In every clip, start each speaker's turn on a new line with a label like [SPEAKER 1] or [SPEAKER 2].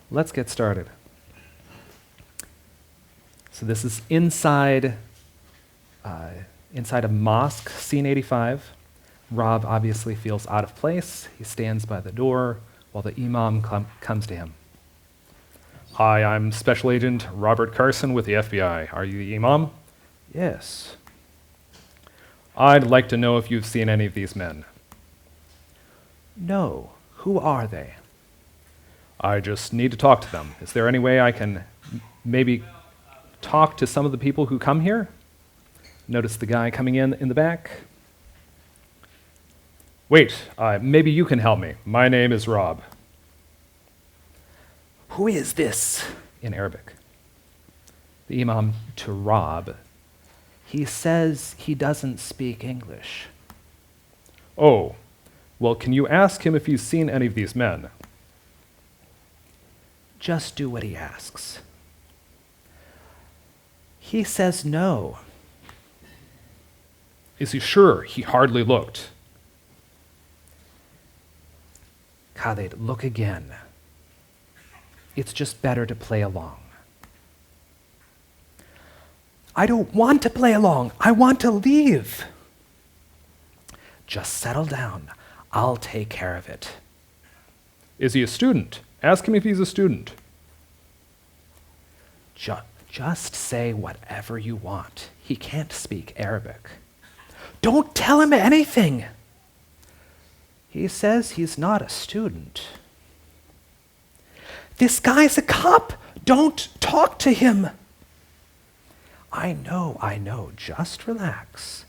[SPEAKER 1] Let's get started. So this is inside a mosque, scene 85. Rob obviously feels out of place. He stands by the door while the imam comes to him. Hi, I'm Special Agent Robert Carson with the FBI. Are you the imam? Yes. I'd like to know if you've seen any of these men. No. Who are they? I just need to talk to them. Is there any way I can maybe talk to some of the people who come here? Notice the guy coming in the back. Wait, maybe you can help me. My name is Rob. Who is this? In Arabic. The imam to Rob. He says he doesn't speak English. Oh, well, can you ask him if he's seen any of these men? Just do what he asks. He says no. Is he sure? He hardly looked. Khalid, look again. It's just better to play along. I don't want to play along. I want to leave. Just settle down. I'll take care of it. Is he a student? Ask him if he's a student. Just say whatever you want. He can't speak Arabic. Don't tell him anything. He says he's not a student. This guy's a cop. Don't talk to him. I know. Just relax.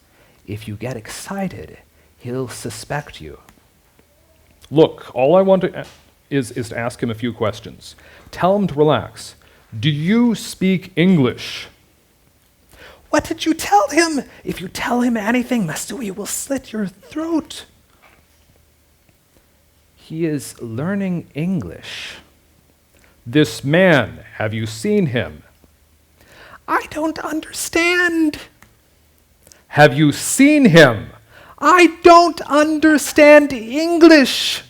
[SPEAKER 1] If you get excited, he'll suspect you. Look, all I want is to ask him a few questions. Tell him to relax. Do you speak English? What did you tell him? If you tell him anything, Masui will slit your throat. He is learning English. This man, have you seen him? I don't understand. Have you seen him? I don't understand English.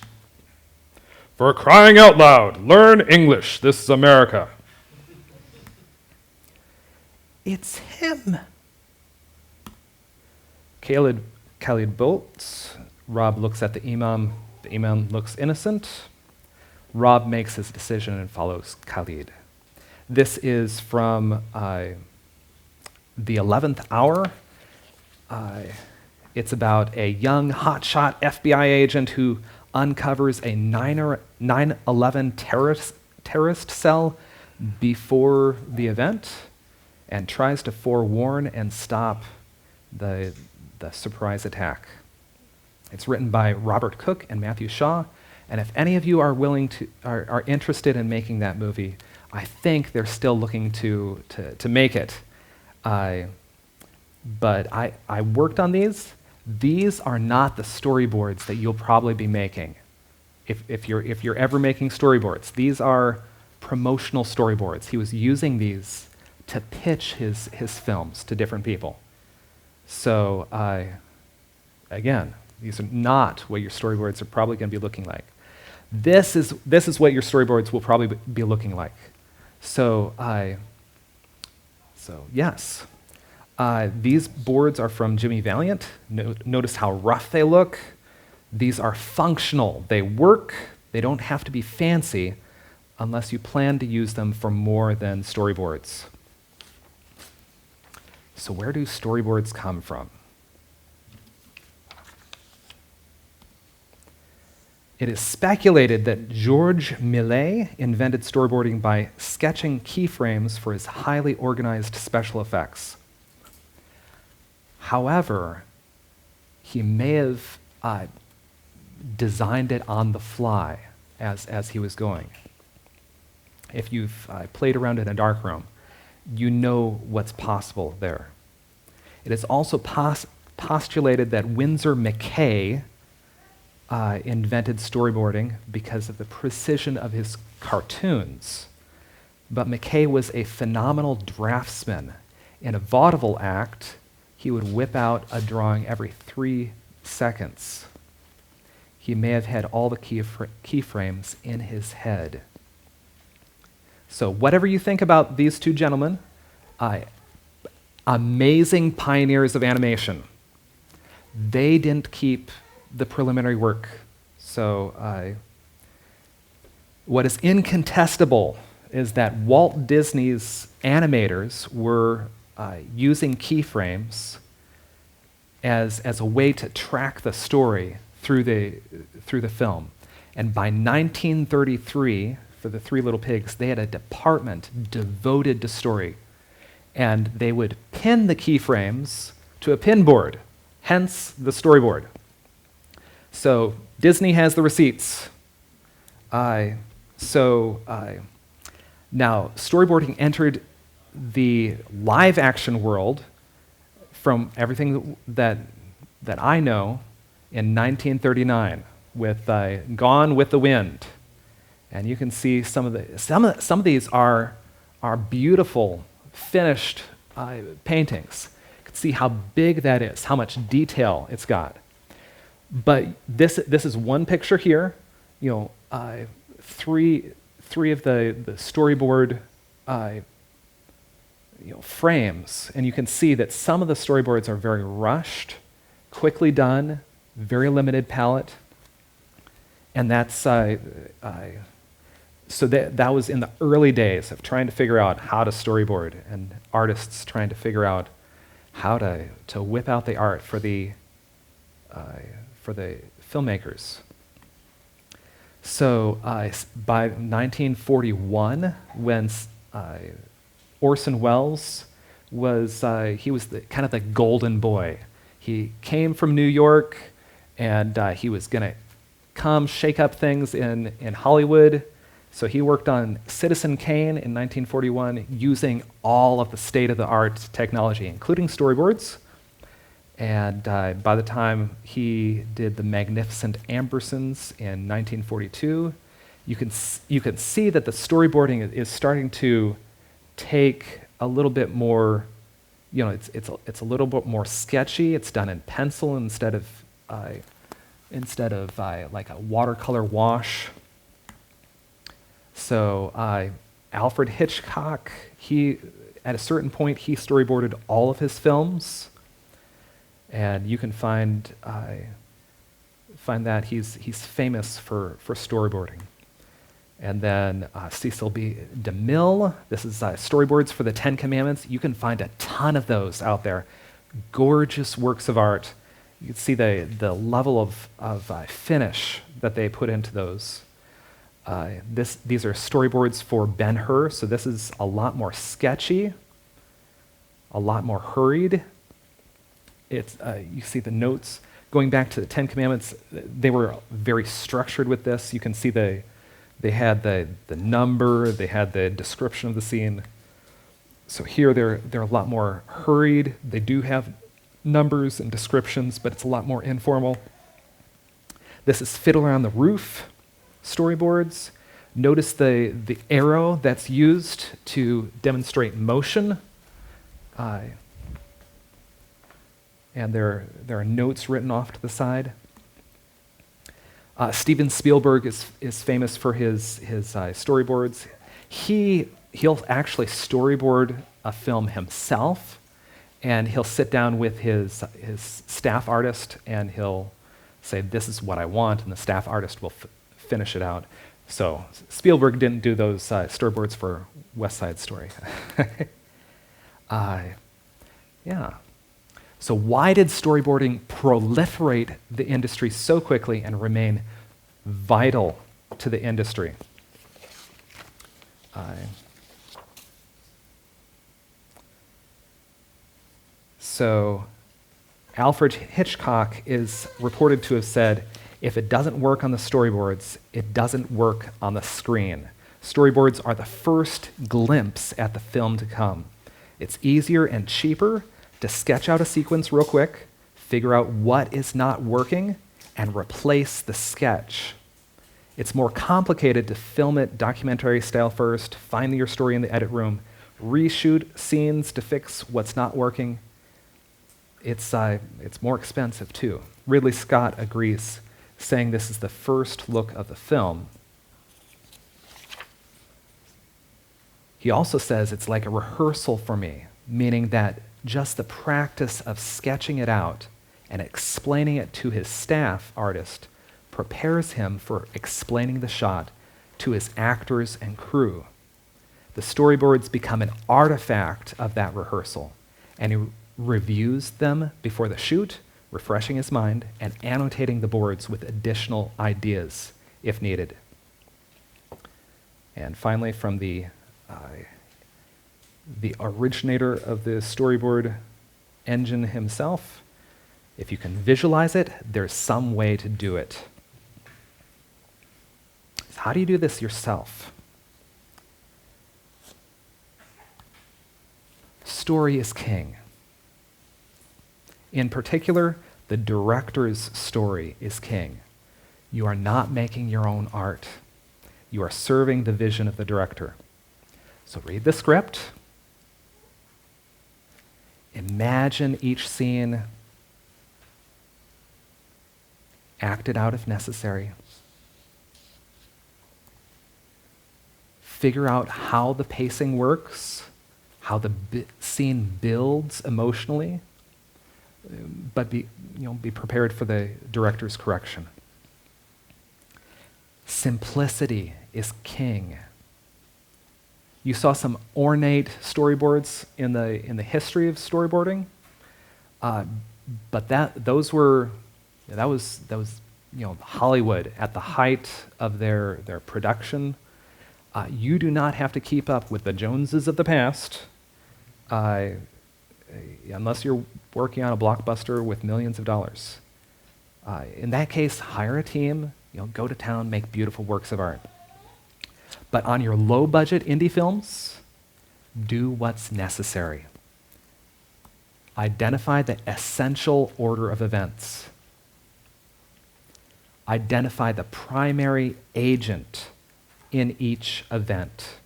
[SPEAKER 1] For crying out loud, learn English. This is America. It's him. Khalid bolts. Rob looks at the imam. The imam looks innocent. Rob makes his decision and follows Khalid. This is from the 11th hour. It's about a young hotshot FBI agent who uncovers a 9/11 terrorist cell before the event and tries to forewarn and stop the surprise attack. It's written by Robert Cook and Matthew Shaw, and if any of you are are interested in making that movie, I think they're still looking to make it. But I worked on these. These are not the storyboards that you'll probably be making. If you're ever making storyboards, these are promotional storyboards. He was using these to pitch his films to different people. So again, these are not what your storyboards are probably going to be looking like. This is what your storyboards will probably be looking like. So yes. These boards are from Jimmy Valiant. Notice how rough they look. These are functional. They work. They don't have to be fancy unless you plan to use them for more than storyboards. So where do storyboards come from? It is speculated that Georges Méliès invented storyboarding by sketching keyframes for his highly organized special effects. However, he may have designed it on the fly as he was going. If you've played around in a darkroom, you know what's possible there. It is also postulated that Winsor McCay invented storyboarding because of the precision of his cartoons. But McCay was a phenomenal draftsman. In a vaudeville act, he would whip out a drawing every 3 seconds. He may have had all the keyframes in his head. So whatever you think about these two gentlemen, amazing pioneers of animation, they didn't keep the preliminary work. So what is incontestable is that Walt Disney's animators were using keyframes as a way to track the story through the film. And by 1933, for the Three Little Pigs, they had a department devoted to story. And they would pin the keyframes to a pin board, hence the storyboard. So Disney has the receipts. Now storyboarding entered the live action world from everything that I know in 1939 with Gone with the Wind. And you can see some of these are beautiful, finished paintings. You can see how big that is, how much detail it's got. But this is one picture here. Three of the storyboard frames, and you can see that some of the storyboards are very rushed, quickly done, very limited palette, and that's so that was in the early days of trying to figure out how to storyboard, and artists trying to figure out how to whip out the art for the filmmakers. So by 1941, when Orson Welles was kind of the golden boy. He came from New York, and he was going to come shake up things in Hollywood. So he worked on Citizen Kane in 1941 using all of the state-of-the-art technology, including storyboards. And by the time he did The Magnificent Ambersons in 1942, you can see that the storyboarding is starting to take a little bit more, it's a little bit more sketchy. It's done in pencil instead of like a watercolor wash. So Alfred Hitchcock, at a certain point he storyboarded all of his films, and you can find that he's famous for storyboarding. And then Cecil B. DeMille, this is storyboards for the Ten Commandments. You can find a ton of those out there. Gorgeous works of art. You can see the level of finish that they put into those. These are storyboards for Ben-Hur, so this is a lot more sketchy, a lot more hurried. You see the notes. Going back to the Ten Commandments, they were very structured with this. You can see they had the number, they had the description of the scene. So here they're a lot more hurried. They do have numbers and descriptions, but it's a lot more informal. This is Fiddler on the Roof storyboards. Notice the arrow that's used to demonstrate motion. And there are notes written off to the side. Steven Spielberg is famous for his storyboards. He'll actually storyboard a film himself, and he'll sit down with his staff artist, and he'll say, "This is what I want," and the staff artist will finish it out. So Spielberg didn't do those storyboards for West Side Story. Yeah. So why did storyboarding proliferate the industry so quickly and remain vital to the industry? So Alfred Hitchcock is reported to have said, "If it doesn't work on the storyboards, it doesn't work on the screen. Storyboards are the first glimpse at the film to come. It's easier and cheaper to sketch out a sequence real quick, figure out what is not working, and replace the sketch. It's more complicated to film it documentary style first, find your story in the edit room, reshoot scenes to fix what's not working. It's more expensive too." Ridley Scott agrees, saying this is the first look of the film. He also says it's like a rehearsal for me, meaning that just the practice of sketching it out and explaining it to his staff artist prepares him for explaining the shot to his actors and crew. The storyboards become an artifact of that rehearsal, and he reviews them before the shoot, refreshing his mind and annotating the boards with additional ideas if needed. And finally, from the originator of the storyboard engine himself, if you can visualize it, there's some way to do it. So how do you do this yourself? Story is king. In particular, the director's story is king. You are not making your own art. You are serving the vision of the director. So read the script. Imagine each scene. Act it out if necessary. Figure out how the pacing works, how the scene builds emotionally, but be prepared for the director's correction. Simplicity is king. You saw some ornate storyboards in the history of storyboarding, but that was Hollywood at the height of their production. You do not have to keep up with the Joneses of the past, unless you're working on a blockbuster with millions of dollars. In that case, hire a team, go to town, make beautiful works of art. But on your low-budget indie films, do what's necessary. Identify the essential order of events. Identify the primary agent in each event.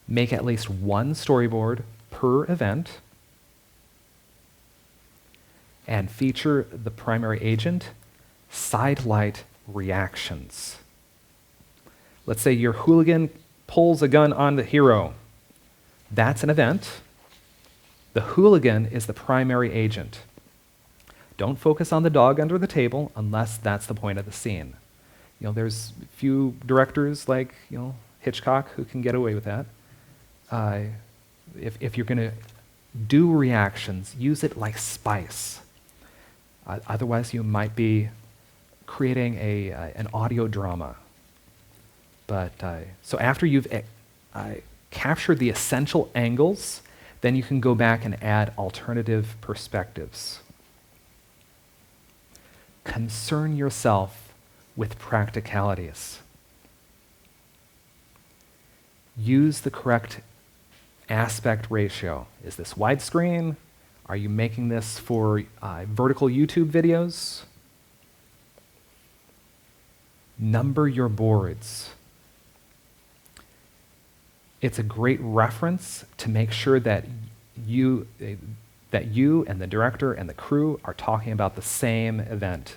[SPEAKER 1] Make at least one storyboard per event, and feature the primary agent, sidelight reactions. Let's say your hooligan pulls a gun on the hero. That's an event. The hooligan is the primary agent. Don't focus on the dog under the table unless that's the point of the scene. There's few directors like Hitchcock who can get away with that. If you're going to do reactions, use it like spice. Otherwise, you might be creating an audio drama. But so after you've captured the essential angles, then you can go back and add alternative perspectives. Concern yourself with practicalities. Use the correct aspect ratio. Is this widescreen? Are you making this for vertical YouTube videos? Number your boards. It's a great reference to make sure that you and the director and the crew are talking about the same event.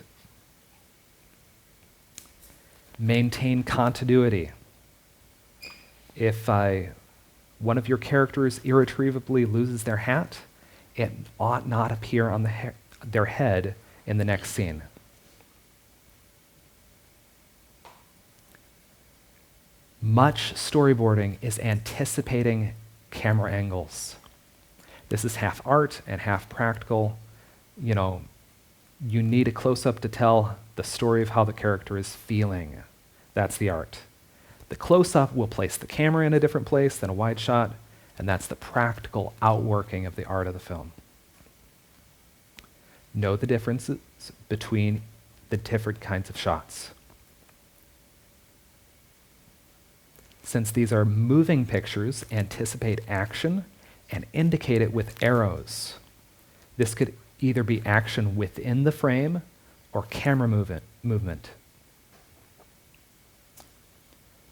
[SPEAKER 1] Maintain continuity. If one of your characters irretrievably loses their hat, it ought not appear on their head in the next scene. Much storyboarding is anticipating camera angles. This is half art and half practical. You need a close-up to tell the story of how the character is feeling. That's the art. The close-up will place the camera in a different place than a wide shot, and that's the practical outworking of the art of the film. Know the differences between the different kinds of shots. Since these are moving pictures, anticipate action and indicate it with arrows. This could either be action within the frame or camera movement.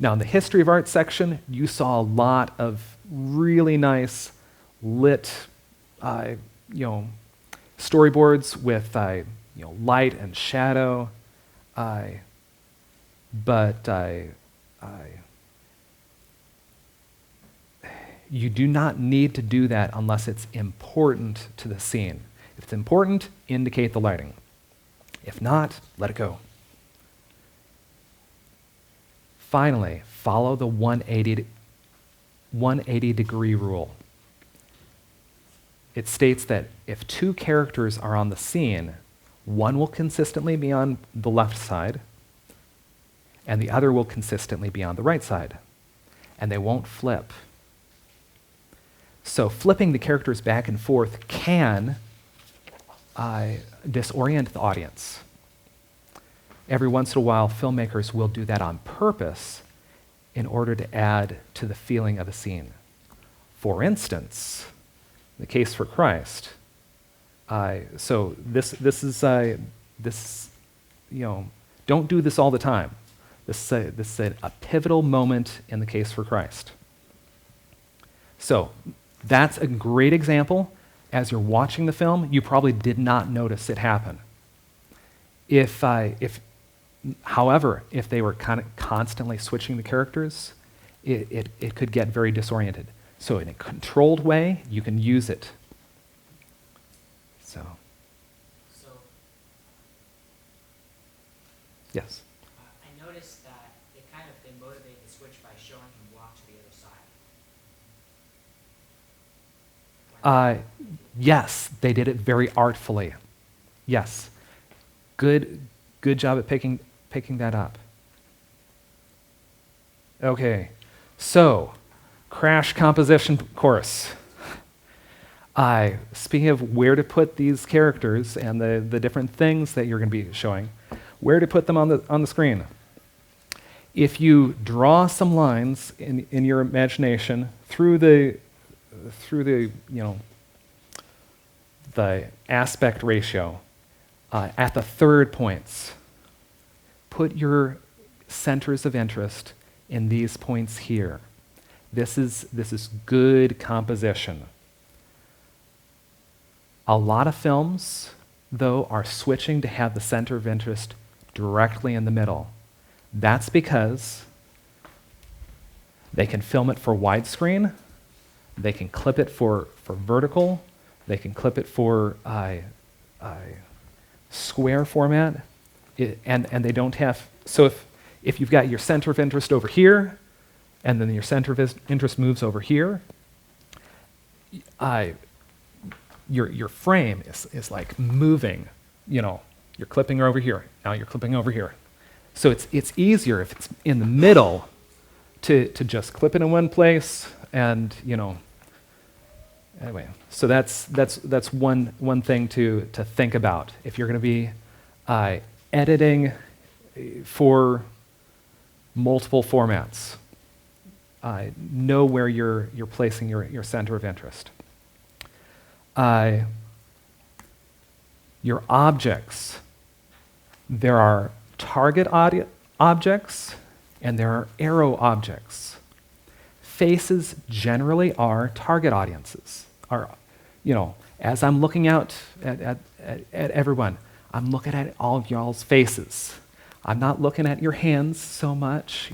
[SPEAKER 1] Now, in the history of art section, you saw a lot of really nice lit, storyboards with, light and shadow. But You do not need to do that unless it's important to the scene. If it's important, indicate the lighting. If not, let it go. Finally, follow the 180-degree rule. It states that if two characters are on the scene, one will consistently be on the left side, and the other will consistently be on the right side, and they won't flip. So flipping the characters back and forth can disorient the audience. Every once in a while, filmmakers will do that on purpose in order to add to the feeling of a scene. For instance, the case for Christ. So this is don't do this all the time. This is a pivotal moment in the case for Christ. So that's a great example. As you're watching the film, you probably did not notice it happen. However, if they were kind of constantly switching the characters, it could get very disoriented. So in a controlled way, you can use it. So yes?
[SPEAKER 2] I noticed that they motivate the switch by showing him walk to the other side.
[SPEAKER 1] Yes, they did it very artfully. Yes. Good job at picking that up. Okay, so crash composition course. Speaking of where to put these characters and the different things that you're going to be showing, where to put them on the screen. If you draw some lines in your imagination through the aspect ratio at the third points, put your centers of interest in these points here. This is good composition. A lot of films, though, are switching to have the center of interest directly in the middle. That's because they can film it for widescreen, they can clip it for vertical, they can clip it for square format, and they don't have. So if you've got your center of interest over here, and then your center of interest moves over here, your frame is like moving. You're clipping over here. Now you're clipping over here. So it's easier if it's in the middle to just clip it in one place, and anyway. So that's one thing to think about if you're going to be editing for multiple formats. Know where you're placing your center of interest. Your objects. There are target objects and there are arrow objects. Faces generally are target audiences. As I'm looking out at everyone, I'm looking at all of y'all's faces. I'm not looking at your hands so much,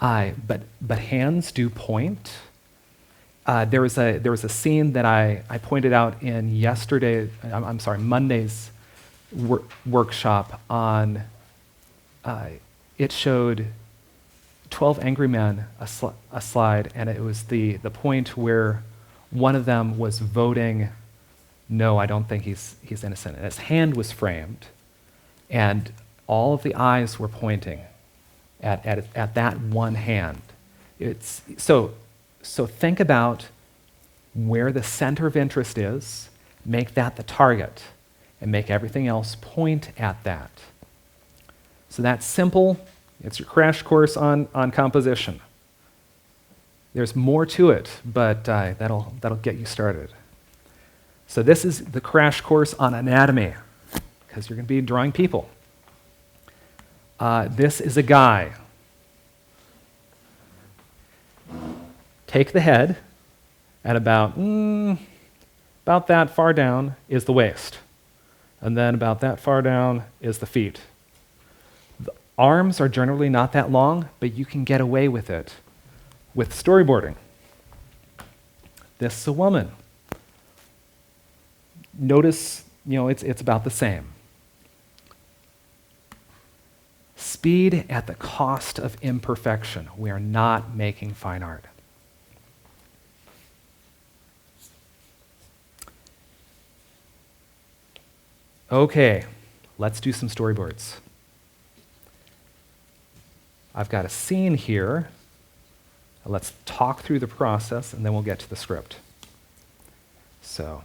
[SPEAKER 1] but hands do point. There was a scene that I pointed out in Monday's workshop on. It showed 12 Angry Men, a slide, and it was the point where one of them was voting, no, I don't think he's innocent. And his hand was framed, and all of the eyes were pointing at that one hand. So think about where the center of interest is, make that the target, and make everything else point at that. So that's simple. It's your crash course on composition. There's more to it, but that'll get you started. So this is the crash course on anatomy, because you're going to be drawing people. This is a guy. Take the head, and about that far down is the waist. And then about that far down is the feet. The arms are generally not that long, but you can get away with it with storyboarding. This is a woman. Notice, it's about the same. Speed at the cost of imperfection. We are not making fine art. Okay, let's do some storyboards. I've got a scene here. Let's talk through the process, and then we'll get to the script. So,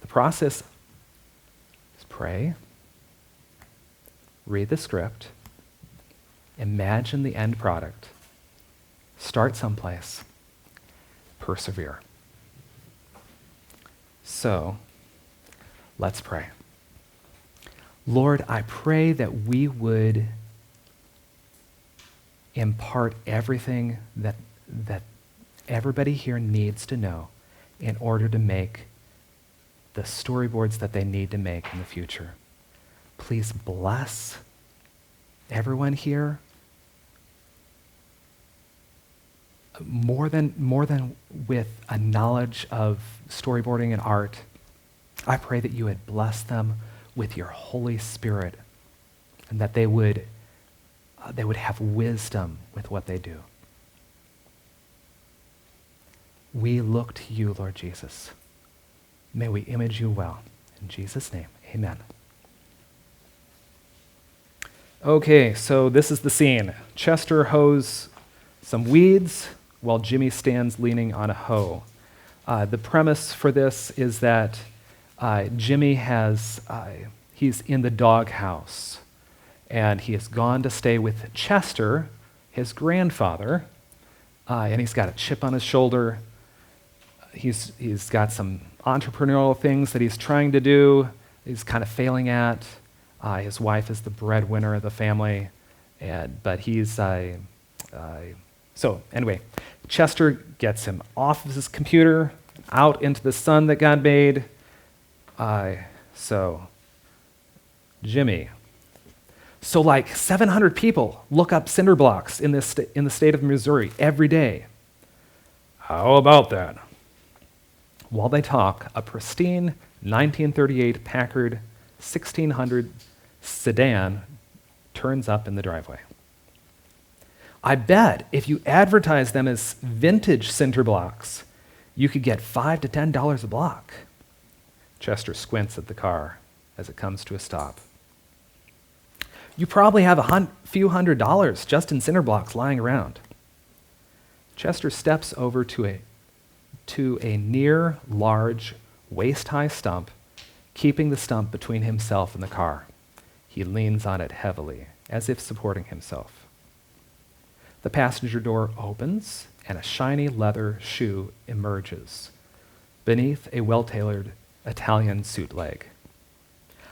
[SPEAKER 1] the process is pray, read the script, imagine the end product, start someplace, persevere. So, let's pray. Lord, I pray that we would impart everything that everybody here needs to know in order to make the storyboards that they need to make in the future. Please bless everyone here more than with a knowledge of storyboarding and art. I pray that you would bless them with your Holy Spirit, and that they would have wisdom with what they do. We look to you, Lord Jesus. May we image you well. In Jesus' name, amen. Okay, so this is the scene. Chester hoes some weeds while Jimmy stands leaning on a hoe. The premise for this is that Jimmy he's in the doghouse, and he has gone to stay with Chester, his grandfather, and he's got a chip on his shoulder. He's got some entrepreneurial things that he's trying to do, he's kind of failing at. His wife is the breadwinner of the family, but he's... So anyway, Chester gets him off of his computer, out into the sun that God made. So, Jimmy. So like 700 people look up cinder blocks in the state of Missouri every day. How about that? While they talk, a pristine 1938 Packard 1600 sedan turns up in the driveway. I bet if you advertise them as vintage cinder blocks, you could get $5 to $10 a block. Chester squints at the car as it comes to a stop. You probably have a few $100s just in cinder blocks lying around. Chester steps over to a near large, waist-high stump, keeping the stump between himself and the car. He leans on it heavily, as if supporting himself. The passenger door opens, and a shiny leather shoe emerges beneath a well-tailored Italian suit leg.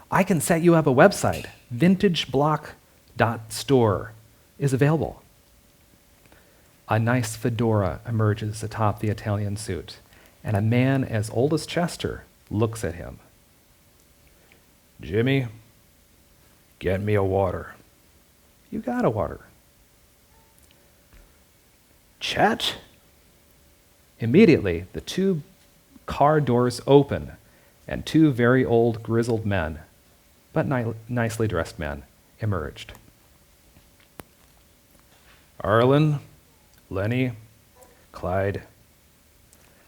[SPEAKER 1] I can set you up a website. VintageBlock.store is available. A nice fedora emerges atop the Italian suit, and a man as old as Chester looks at him. Jimmy, get me a water. You got a water. Chet? Immediately, the two car doors open, and two very old, grizzled men, but nicely dressed men, emerged. Arlen, Lenny, Clyde,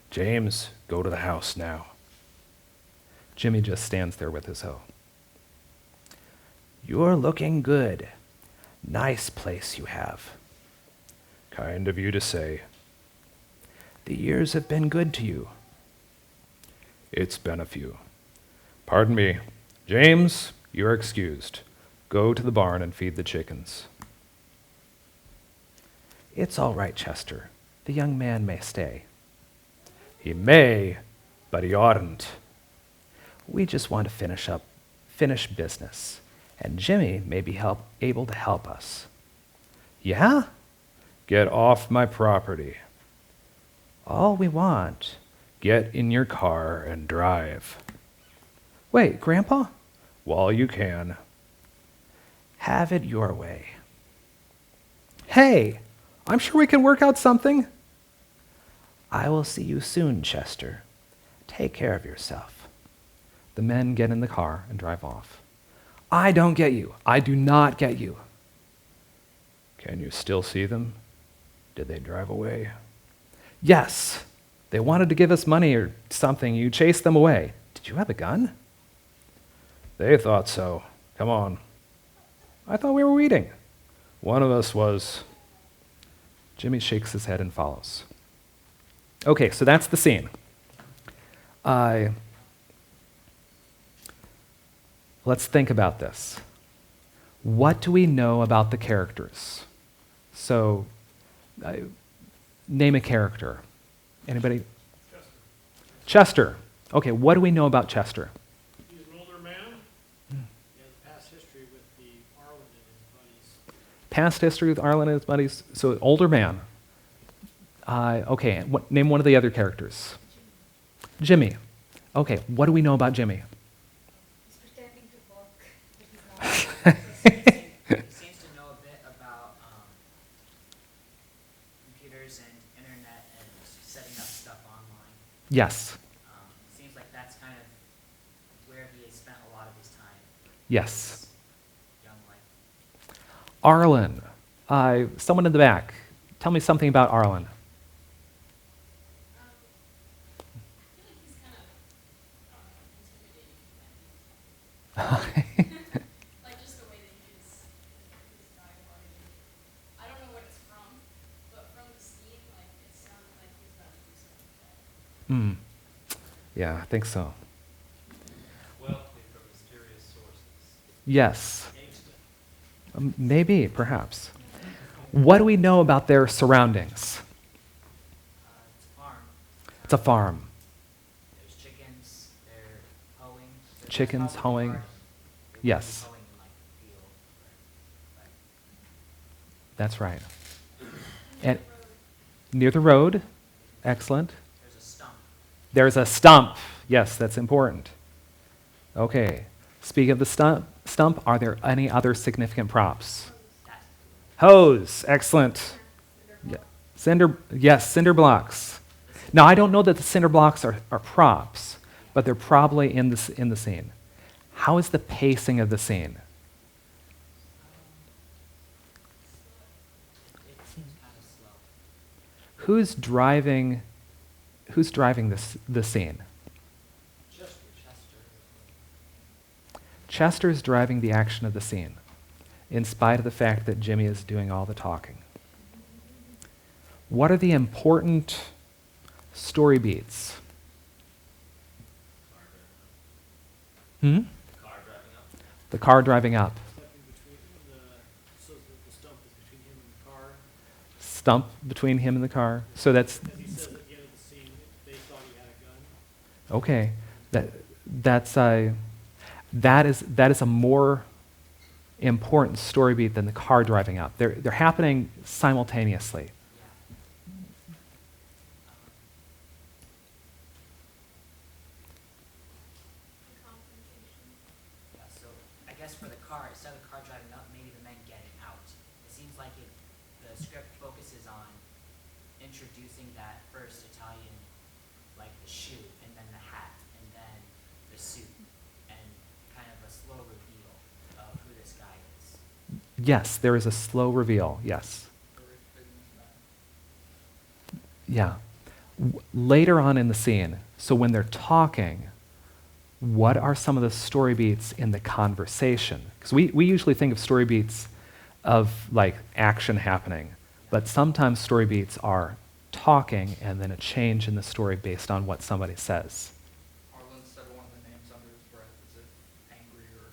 [SPEAKER 1] James, go to the house now. Jimmy just stands there with his hoe. You're looking good. Nice place you have. Kind of you to say. The years have been good to you. It's been a few. Pardon me. James, you're excused. Go to the barn and feed the chickens. It's all right, Chester. The young man may stay. He may, but he oughtn't. We just want to finish business, and Jimmy may be able to help us. Yeah? Get off my property. All we want. Get in your car and drive. Wait, Grandpa? While you can. Have it your way. Hey, I'm sure we can work out something. I will see you soon, Chester. Take care of yourself. The men get in the car and drive off. I don't get you. I do not get you. Can you still see them? Did they drive away? Yes. They wanted to give us money or something. You chased them away. Did you have a gun? They thought so. Come on. I thought we were eating. One of us was. Jimmy shakes his head and follows. Okay, so that's the scene. Let's think about this. What do we know about the characters? So, name a character. Anybody? Chester. Okay, what do we know about Chester?
[SPEAKER 3] He's an older man. He has past history with the Arlen and his buddies.
[SPEAKER 1] Past history with Arlen and his buddies. So, older man. Okay, name one of the other characters. Jimmy. Okay, what do we know about Jimmy?
[SPEAKER 4] He's pretending to work, but he's not.
[SPEAKER 2] He seems to know a bit about computers and internet and setting up stuff online.
[SPEAKER 1] Yes.
[SPEAKER 2] Seems like that's kind of where he has spent a lot of his time.
[SPEAKER 1] Yes.
[SPEAKER 2] Young life.
[SPEAKER 1] Arlen. Someone in the back. Tell me something about Arlen.
[SPEAKER 4] Like just the way that his dialogue. I don't know what it's from, but from the scene, like it sounded like he was about to do something bad.
[SPEAKER 1] Yeah, I think so.
[SPEAKER 3] Wealthy from mysterious sources.
[SPEAKER 1] Yes.
[SPEAKER 3] Gangsta.
[SPEAKER 1] Maybe, perhaps. What do we know about their surroundings?
[SPEAKER 2] It's a farm.
[SPEAKER 1] It's a farm.
[SPEAKER 2] There's chickens. They're hoeing. So
[SPEAKER 1] Chickens,
[SPEAKER 2] that's probably
[SPEAKER 1] hoeing.
[SPEAKER 2] where they would be
[SPEAKER 1] Yes.
[SPEAKER 2] hoeing in like the field. But
[SPEAKER 1] That's right. And near the road. Excellent.
[SPEAKER 2] there's a stump.
[SPEAKER 1] There's a stump. Yes, that's important. Okay. Speaking of the stump, are there any other significant props?
[SPEAKER 2] That's
[SPEAKER 1] Hose. Excellent. Yeah. Cinder blocks. Now, I don't know that the cinder blocks are props, but they're probably in the scene. How is the pacing of the scene?
[SPEAKER 2] it seems kind of slow.
[SPEAKER 1] Who's driving the scene?
[SPEAKER 2] Chester.
[SPEAKER 1] Chester's driving the action of the scene, in spite of the fact that Jimmy is doing all the talking. What are the important story beats? Hmm? The car driving up.
[SPEAKER 3] It's like in between so the stump is between him and the car.
[SPEAKER 1] Stump between him and the car. So that's
[SPEAKER 3] As he says at the end of the scene, they thought he had a gun.
[SPEAKER 1] okay. That is a more important story beat than the car driving up. They're happening simultaneously.
[SPEAKER 2] Yeah, so I guess for the car, instead of the car driving up, maybe the men getting out. It seems like the script focuses on introducing that first Italian, like the shoe, and then the hat, and then the suit, and kind of a slow reveal of who this guy is.
[SPEAKER 1] Yes, there is a slow reveal. Yes. Yeah. Later on in the scene, so when they're talking, what are some of the story beats in the conversation? Because we usually think of story beats of like action happening, but sometimes story beats are talking and then a change in the story based on what somebody says.
[SPEAKER 5] Arlen said one of the names under his breath as if angry or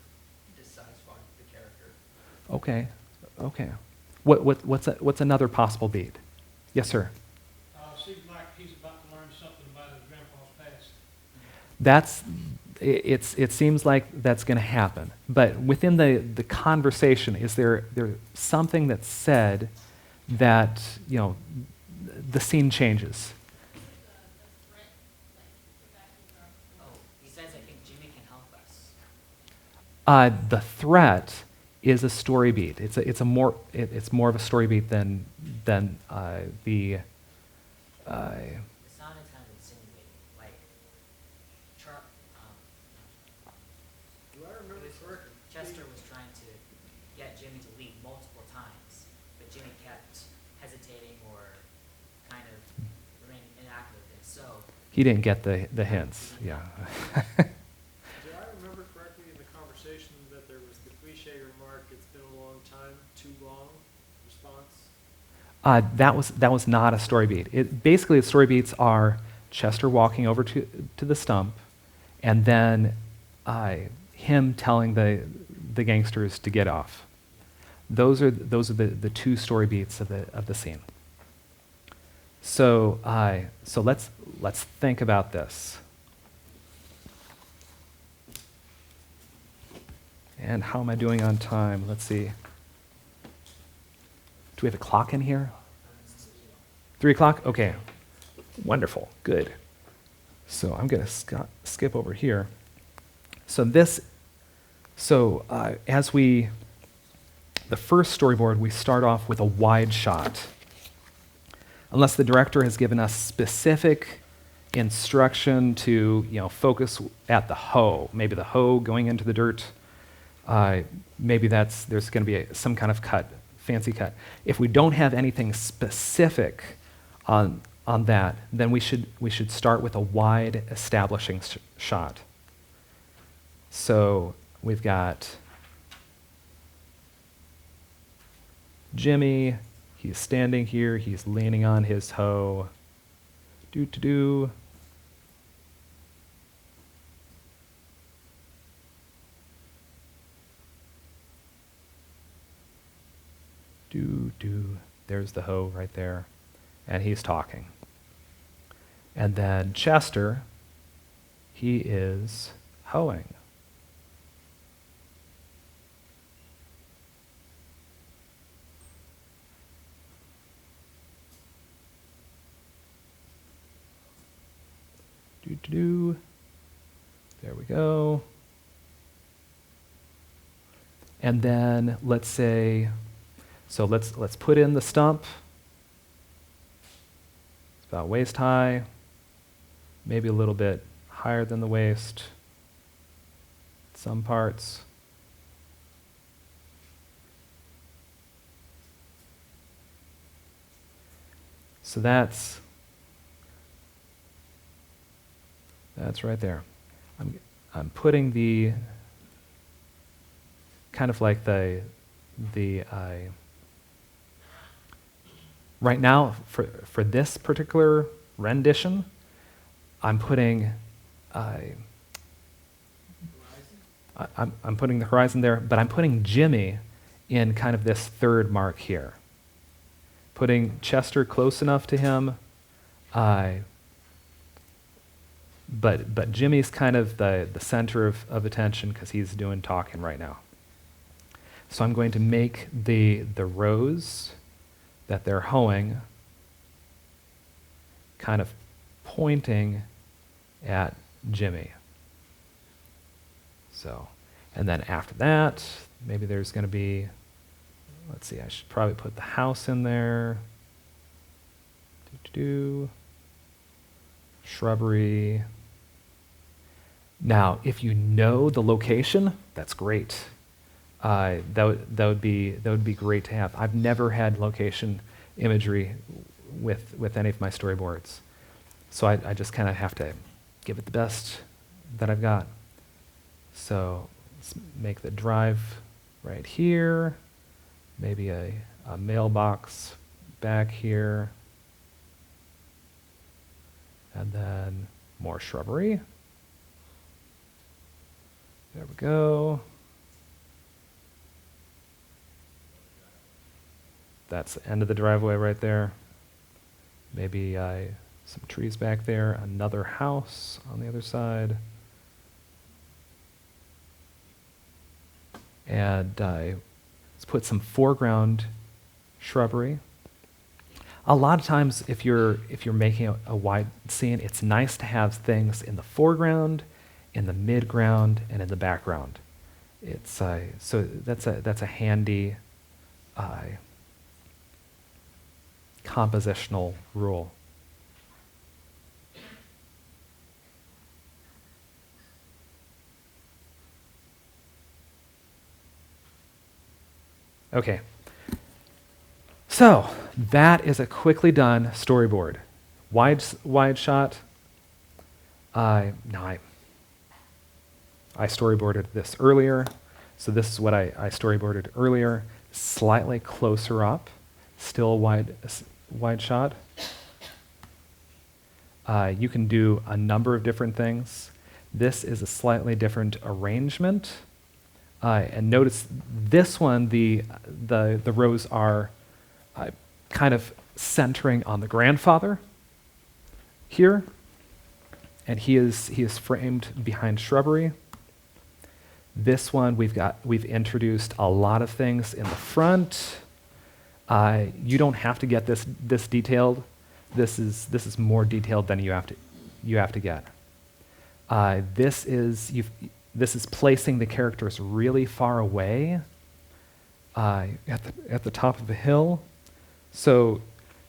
[SPEAKER 5] dissatisfied with the character.
[SPEAKER 1] Okay. What's another possible beat? Yes, sir.
[SPEAKER 3] Seems like he's about to learn something about his grandpa's past.
[SPEAKER 1] It seems like that's going to happen. But within the conversation, is there something that's said that, the scene changes?
[SPEAKER 2] Oh, he says, I think Jimmy can help us.
[SPEAKER 1] The threat is a story beat. It's more of a story beat than the
[SPEAKER 2] The hesitating or kind of remaining inactive with it. So
[SPEAKER 1] He didn't get the hints. Yeah.
[SPEAKER 3] Did I remember correctly in the conversation that there was the cliche remark, "It's been a long time, too long" response?
[SPEAKER 1] That was not a story beat. Basically, the story beats are Chester walking over to the stump, and then him telling the gangsters to get off. Those are the two story beats of the scene. So let's think about this. And how am I doing on time? Let's see. Do we have a clock in here? 3 o'clock? Okay. Wonderful. Good. So I'm going to skip over here. The first storyboard, we start off with a wide shot. Unless the director has given us specific instruction to, focus at the hoe, maybe the hoe going into the dirt, maybe there's going to be some kind of cut, fancy cut. If we don't have anything specific on that, then we should start with a wide establishing shot. So we've got Jimmy, he's standing here, he's leaning on his hoe. Do. Do. There's the hoe right there. And he's talking. And then Chester, he is hoeing. Do. There we go. And then let's say, so let's put in the stump. It's about waist high, maybe a little bit higher than the waist. Some parts. So that's right there. I'm putting the kind of like the right now for this particular rendition, I'm putting I'm putting the horizon there, but I'm putting Jimmy in kind of this third mark here. Putting Chester close enough to him, but Jimmy's kind of the center of attention because he's doing talking right now. So I'm going to make the rows that they're hoeing kind of pointing at Jimmy. So, and then after that, maybe there's going to be, let's see, I should probably put the house in there. Shrubbery. Now, if you know the location, that's great. That would be great to have. I've never had location imagery with any of my storyboards, so I just kind of have to give it the best that I've got. So let's make the drive right here, maybe a mailbox back here, and then more shrubbery. There we go. That's the end of the driveway right there. Maybe some trees back there, another house on the other side. And let's put some foreground shrubbery. A lot of times, if you're making a wide scene, it's nice to have things in the foreground, in the midground, and in the background. It's so that's a handy compositional rule. Okay. So that is a quickly done storyboard. Wide shot. I storyboarded this earlier. So this is what I storyboarded earlier. Slightly closer up, still wide shot. You can do a number of different things. This is a slightly different arrangement. And notice this one, the rows are kind of centering on the grandfather here. And he is framed behind shrubbery. This one we've introduced a lot of things in the front. You don't have to get this detailed. This is more detailed than you have to get. This is placing the characters really far away at the top of a hill, so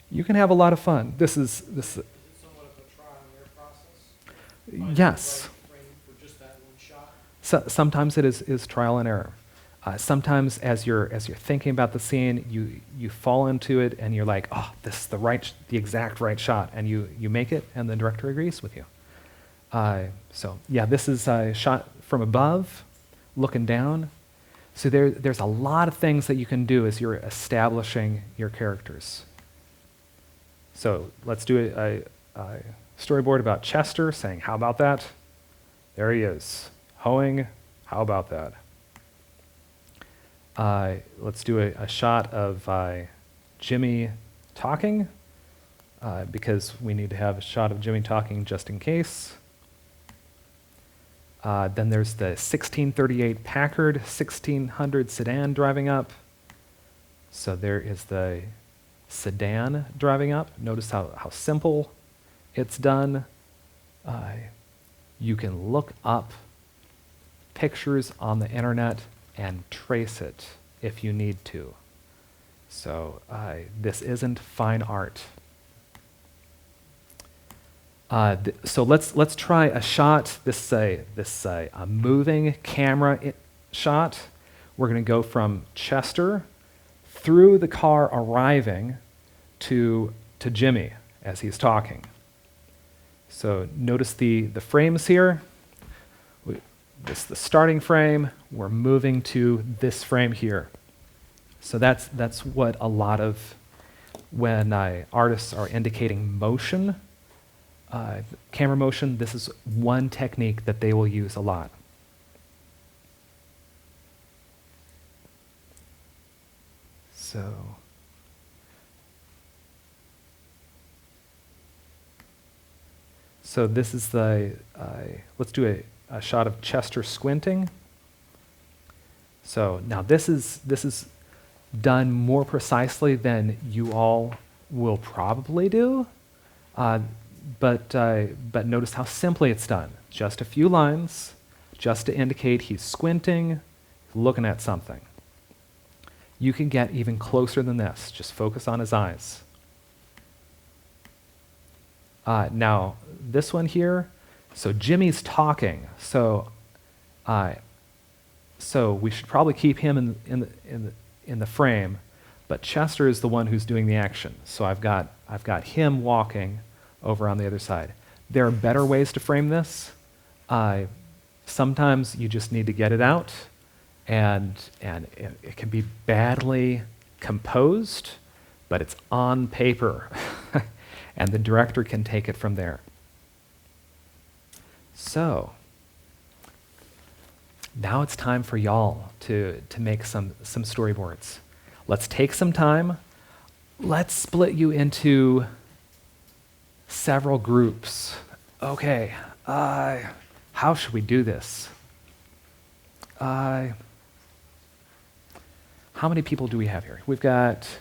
[SPEAKER 1] you can have a lot of fun. This is
[SPEAKER 3] Is it somewhat of a trial and error process? Finding
[SPEAKER 1] yes.
[SPEAKER 3] the right frame for just that one shot?
[SPEAKER 1] So, sometimes it is trial and error. Sometimes as you're thinking about the scene, you fall into it and you're like, oh, this is the exact right shot, and you make it, and the director agrees with you. So yeah, this is a shot from above, looking down. So there's a lot of things that you can do as you're establishing your characters. So let's do a storyboard about Chester, saying, how about that? There he is, hoeing, how about that? Let's do a shot of Jimmy talking, because we need to have a shot of Jimmy talking just in case. Then there's the 1638 Packard 1600 sedan driving up. So there is the sedan driving up. Notice how simple it's done. You can look up pictures on the internet and trace it if you need to. So this isn't fine art. So let's try a shot. This is a moving camera shot. We're going to go from Chester through the car arriving to Jimmy as he's talking. So notice the frames here. This is the starting frame. We're moving to this frame here. So that's what a lot of when artists are indicating motion. Camera motion, this is one technique that they will use a lot. So this is let's do a shot of Chester squinting. So now this is done more precisely than you all will probably do. But notice how simply it's done. Just a few lines, just to indicate he's squinting, looking at something. You can get even closer than this. Just focus on his eyes. Now, this one here, so Jimmy's talking. So we should probably keep him in the frame, but Chester is the one who's doing the action. So I've got him walking over on the other side. There are better ways to frame this. Sometimes you just need to get it out, and it can be badly composed, but it's on paper, and the director can take it from there. So now it's time for y'all to make some storyboards. Let's take some time. Let's split you into several groups. Okay, how should we do this? How many people do we have here? We've got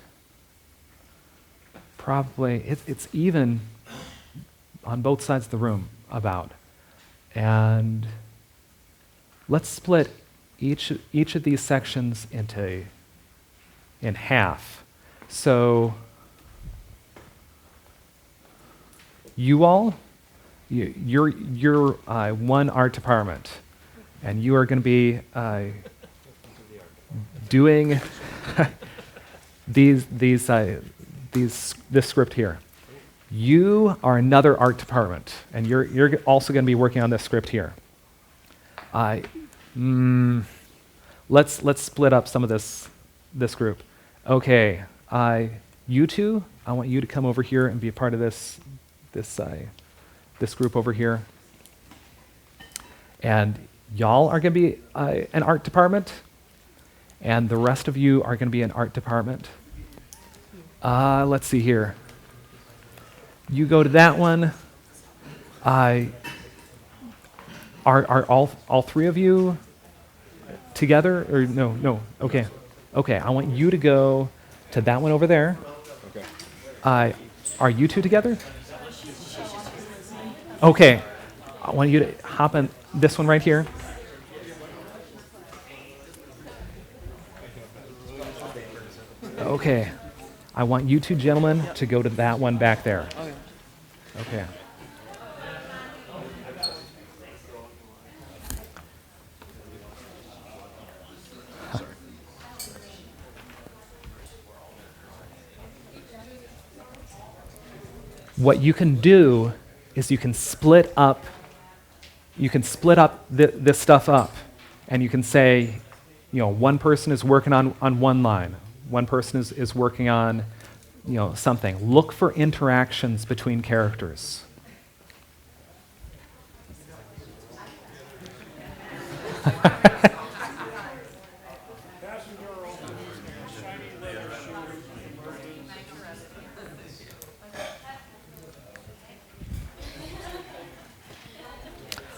[SPEAKER 1] probably, it's even on both sides of the room about. And let's split each of these sections in half. So you all, you're one art department, and you are going to be doing this script here. You are another art department, and you're also going to be working on this script here. Let's split up some of this group. Okay, you two, I want you to come over here and be a part of this group over here. And y'all are going to be an art department, and the rest of you are going to be an art department. Let's see here. You go to that one. Are all three of you together? Or no. Okay. I want you to go to that one over there. Okay. Are you two together? Okay. I want you to hop on this one right here. Okay. I want you two gentlemen to go to that one back there. Okay. What you can do is you can split up this stuff up, and you can say, one person is working on one line, one person is working on something. Look for interactions between characters.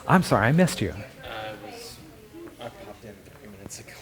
[SPEAKER 1] I'm sorry, I missed you.
[SPEAKER 6] I popped in 3 minutes ago.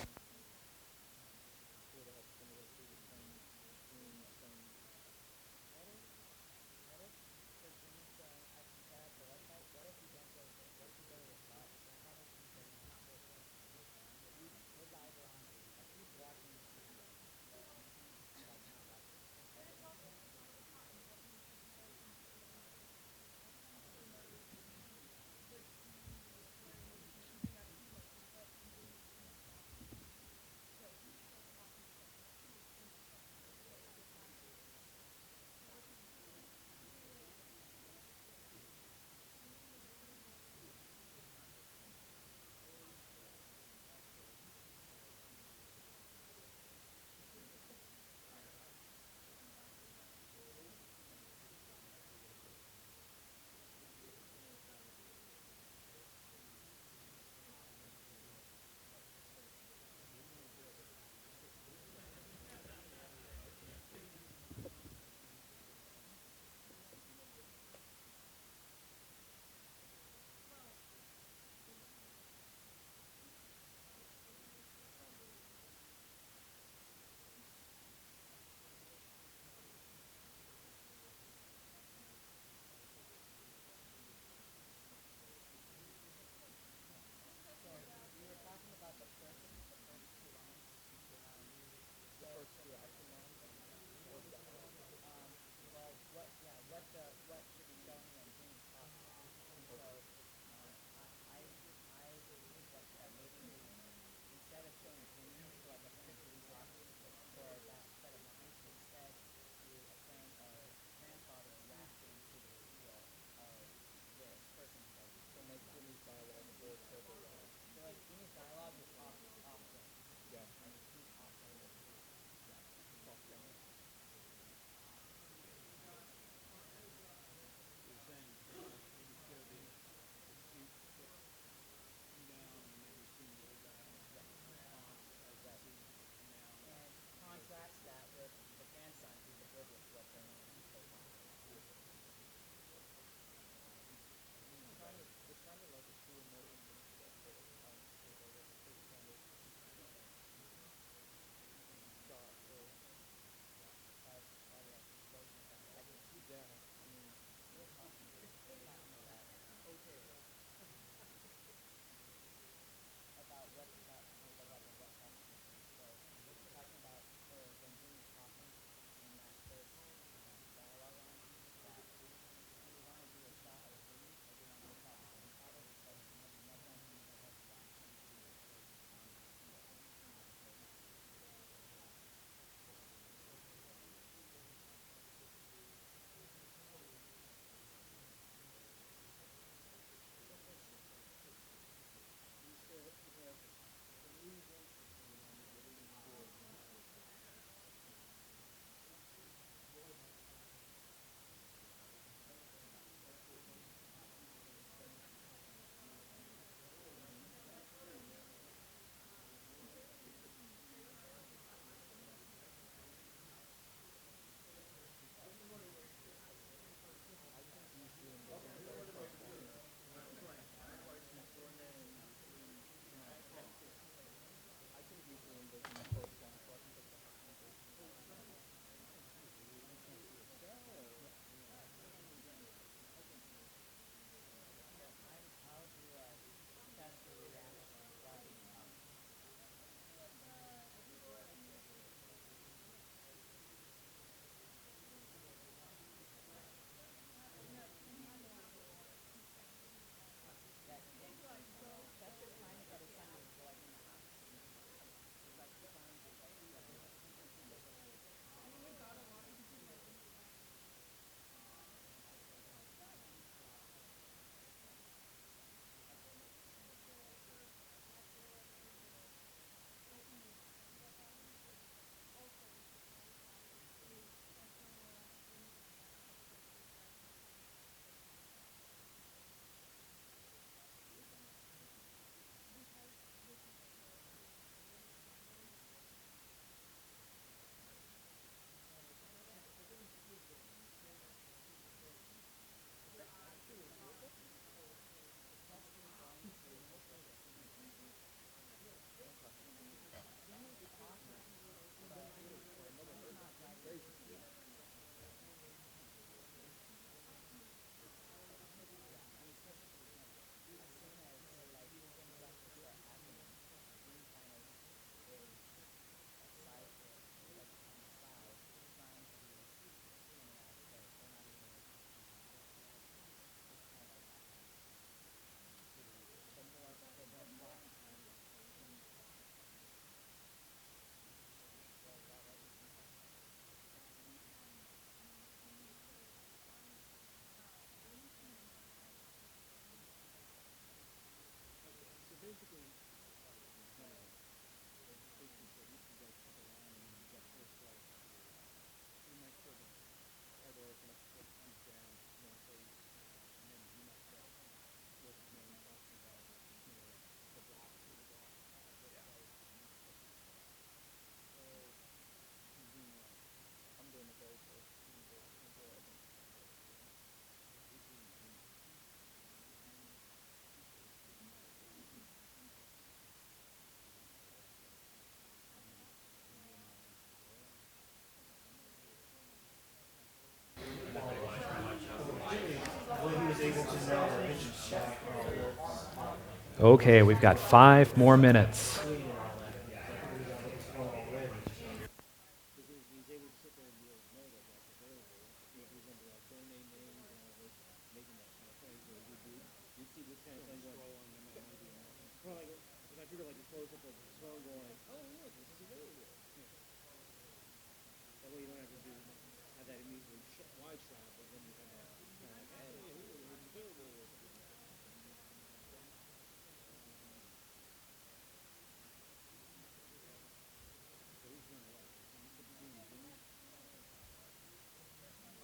[SPEAKER 1] Okay, we've got 5 more minutes.
[SPEAKER 5] I'm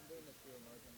[SPEAKER 5] doing this for American.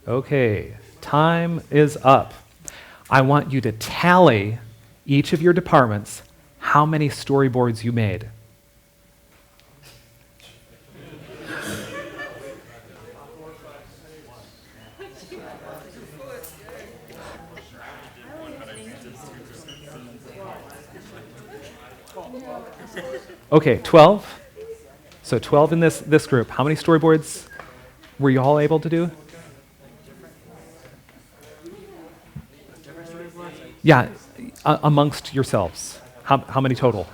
[SPEAKER 1] Okay, time is up. I want you to tally each of your departments how many storyboards you made. Okay, 12. So 12 in this group. How many storyboards were you all able to do? Yeah, amongst yourselves. How many total?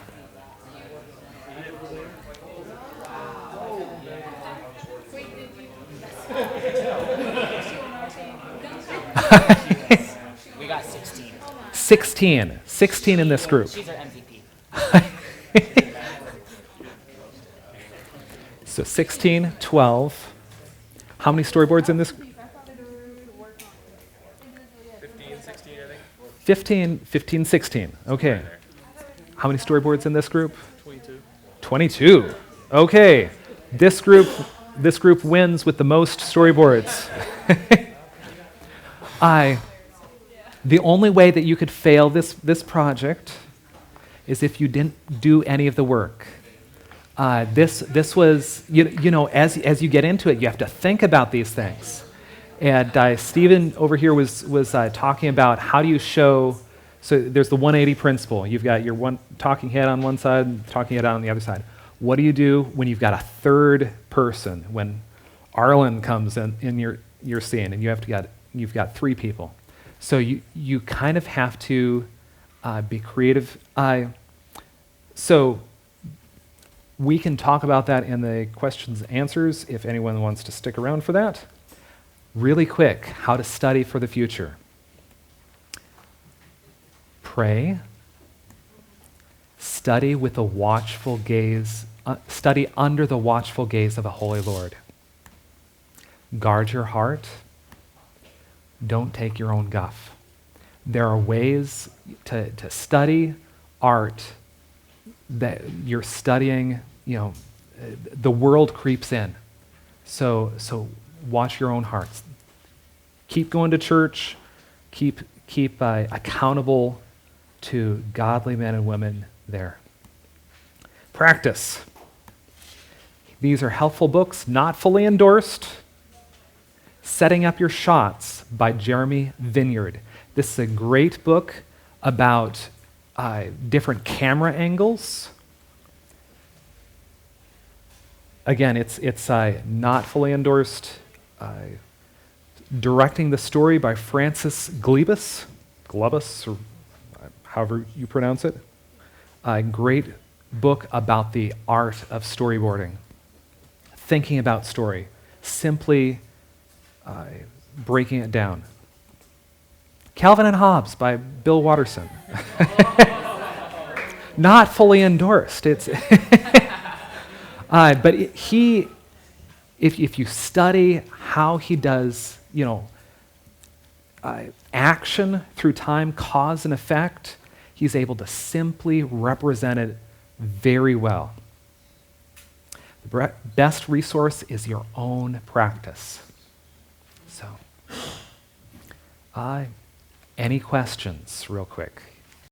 [SPEAKER 2] We got 16.
[SPEAKER 1] 16. 16 in this group.
[SPEAKER 2] She's our MVP.
[SPEAKER 1] So 16, 12. How many storyboards in this?
[SPEAKER 6] 15, 16, I think.
[SPEAKER 1] 15, 16. Okay. How many storyboards in this group?
[SPEAKER 6] 22.
[SPEAKER 1] 22. Okay. This group wins with the most storyboards. The only way that you could fail this project is if you didn't do any of the work. This was, you know, as you get into it, you have to think about these things. And Stephen over here was talking about how do you show, so there's the 180 principle. You've got your one talking head on one side and talking head on the other side. What do you do when you've got a third person, when Arlen comes in your scene and you've got three people? So you kind of have to be creative. So we can talk about that in the questions and answers if anyone wants to stick around for that. Really quick, how to study for the future. Pray. Study with a watchful gaze. Study under the watchful gaze of a holy Lord. Guard your heart. Don't take your own guff. There are ways to study art that you're studying, you know, the world creeps in. So watch your own hearts. Keep going to church. Keep accountable to godly men and women there. Practice. These are helpful books, not fully endorsed. Setting Up Your Shots by Jeremy Vineyard. This is a great book about different camera angles. Again, it's not fully endorsed. Directing the Story by Francis Glebas, or however you pronounce it. A great book about the art of storyboarding. Thinking about story, simply breaking it down. Calvin and Hobbes by Bill Watterson. Not fully endorsed. It's but if you study how he does, you know, action through time, cause and effect, he's able to simply represent it very well. The best resource is your own practice. So, any questions real quick?